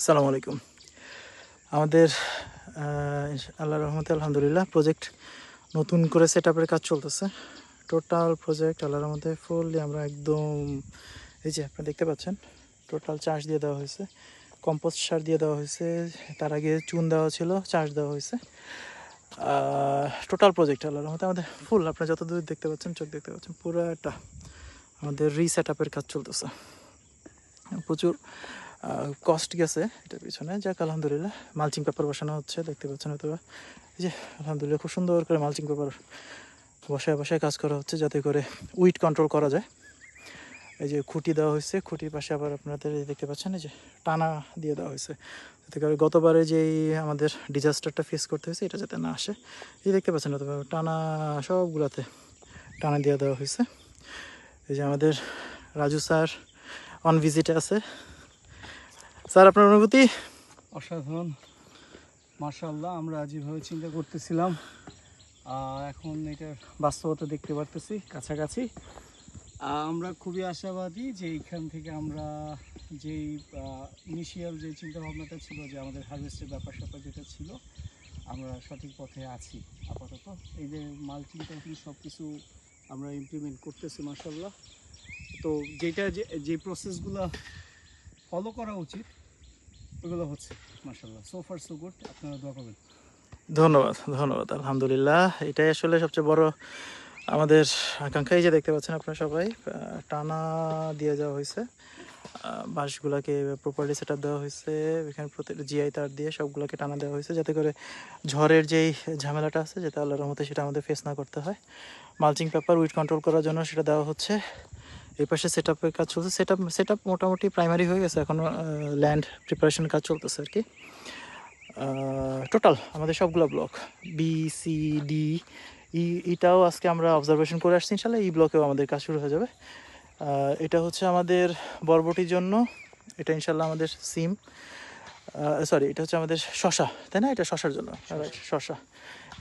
আসসালামু আলাইকুম। আমাদের আল্লাহর রহমতে আলহামদুলিল্লাহ প্রজেক্ট নতুন করে সেট আপের কাজ চলতেছে। টোটাল প্রজেক্ট আল্লাহর রহমতে ফুললি আমরা একদম, এই যে আপনি দেখতে পাচ্ছেন, টোটাল চাষ দিয়ে দেওয়া হয়েছে, কম্পোস্ট সার দিয়ে দেওয়া হয়েছে, তার আগে চুন দেওয়া ছিল, চাষ দেওয়া হয়েছে। টোটাল প্রজেক্ট আল্লাহর রহমতে আমাদের ফুল, আপনারা যতদূর দেখতে পাচ্ছেন, চোখ দেখতে পাচ্ছেন, পুরোটা আমাদের রিসেট আপের কাজ চলতেছে। প্রচুর কস্ট গেছে এটার পিছনে, যাক আলহামদুলিল্লাহ। মালচিং পেপার বসানো হচ্ছে, দেখতে পাচ্ছেন হয়তো। এই যে আলহামদুলিল্লাহ খুব সুন্দর করে মালচিং পেপার বসায় বসায় কাজ করা হচ্ছে, যাতে করে উইড কন্ট্রোল করা যায়। এই যে খুঁটি দেওয়া হয়েছে, খুঁটির পাশে আবার আপনাদের দেখতে পাচ্ছেন এই যে টানা দিয়ে দেওয়া হয়েছে, যাতে করে গতবারে যেই আমাদের ডিজাস্টারটা ফেস করতে হয়েছে এটা যাতে না আসে। এই দেখতে পাচ্ছেন হয়তো টানা, সবগুলাতে টানা দিয়ে দেওয়া হয়েছে। এই যে আমাদের রাজু স্যার অন ভিজিটে আছে। স্যার, আপনার অনুভূতি? অসাধারণ, মাশাআল্লাহ। আমরা যেভাবে চিন্তা করতেছিলাম এখন এটার বাস্তবতা দেখতে পারতেছি কাছাকাছি। আমরা খুবই আশাবাদী যে এইখান থেকে আমরা যেই ইনিশিয়াল যে চিন্তা ভাবনাটা ছিল যে আমাদের হারভেস্টের ব্যাপার স্যাপার যেটা ছিল, আমরা সঠিক পথে আছি আপাতত। এই যে মালচিংটা এখন সব কিছু আমরা ইমপ্লিমেন্ট করতেছি মাশাআল্লাহ। তো যেটা যে প্রসেসগুলো ফলো করা উচিত ওগুলো হচ্ছে মাশাআল্লাহ। So far so good. আপনারা দোয়া করবেন। ধন্যবাদ, ধন্যবাদ। আলহামদুলিল্লাহ, এটাই আসলে সবচেয়ে বড় আমাদের আকাঙ্ক্ষা। এই যে দেখতে পাচ্ছেন আপনারা সবাই, টানা দিয়ে যাওয়া হয়েছে, বাঁশগুলোকে প্রপারলি সেট আপ দেওয়া হয়েছে। এখানে প্রত্যেকটা জিআই তার দিয়ে সবগুলোকে টানা দেওয়া হয়েছে, যাতে করে ঝড়ের যেই ঝামেলাটা আছে, যাতে আল্লাহর রহমতে সেটা আমাদের ফেস না করতে হয়। মালচিং পেপার উইড কন্ট্রোল করার জন্য সেটা দেওয়া হচ্ছে। এই পাশে সেট আপের কাজ চলছে, সেট আপ মোটামুটি প্রাইমারি হয়ে গেছে, এখনও ল্যান্ড প্রিপারেশনের কাজ চলতেছে আর কি। টোটাল আমাদের সবগুলো ব্লক বি, সি, ডি, এটাও আজকে আমরা অবজারভেশন করে আসছি। ইনশাল্লাহ এই ব্লকেও আমাদের কাজ শুরু হয়ে যাবে। এটা হচ্ছে আমাদের বরবটির জন্য, এটা ইনশাল্লাহ আমাদের সিম, সরি এটা হচ্ছে আমাদের শশা, তাই না? এটা শশার জন্য, শশা।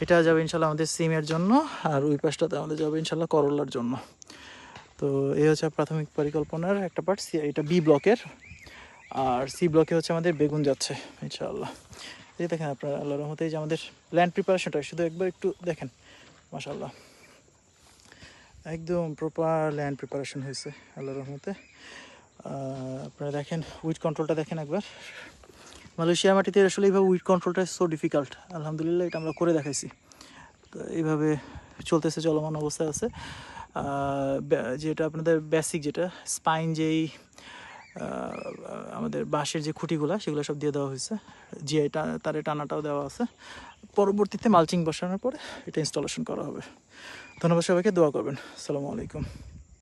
এটা যাবে ইনশাল্লাহ আমাদের সিমের জন্য, আর ওই পাশটাতে আমাদের যাবে ইনশাল্লাহ করলার জন্য। তো এই হচ্ছে প্রাথমিক পরিকল্পনার একটা পার্ট। এটা বি ব্লকের, আর সি ব্লকে হচ্ছে আমাদের বেগুন যাচ্ছে ইনশাআল্লাহ। এই দেখেন আপনারা আল্লাহর রহমতে, এই যে আমাদের ল্যান্ড প্রিপারেশনটা শুধু একবার একটু দেখেন, মাশাআল্লাহ একদম প্রপার ল্যান্ড প্রিপারেশন হয়েছে আল্লাহর রহমতে। আপনারা দেখেন উইড কন্ট্রোলটা দেখেন একবার। মালয়েশিয়া মাটিতে আসলে এইভাবে উইড কন্ট্রোলটা সো ডিফিকাল্ট, আলহামদুলিল্লাহ এটা আমরা করে দেখাইছি। তো এইভাবে চলতেছে, চলমান অবস্থায় আছে। যেটা আপনাদের বেসিক, যেটা স্পাইন, যেই আমাদের বাঁশের যে খুঁটিগুলো, সেগুলো সব দিয়ে দেওয়া হয়েছে। জিআই তারে টানাটাও দেওয়া আছে। পরবর্তীতে মালচিং বসানোর পরে এটা ইনস্টলেশন করা হবে। ধন্যবাদ, সবাইকে দোয়া করবেন। আসসালামু আলাইকুম।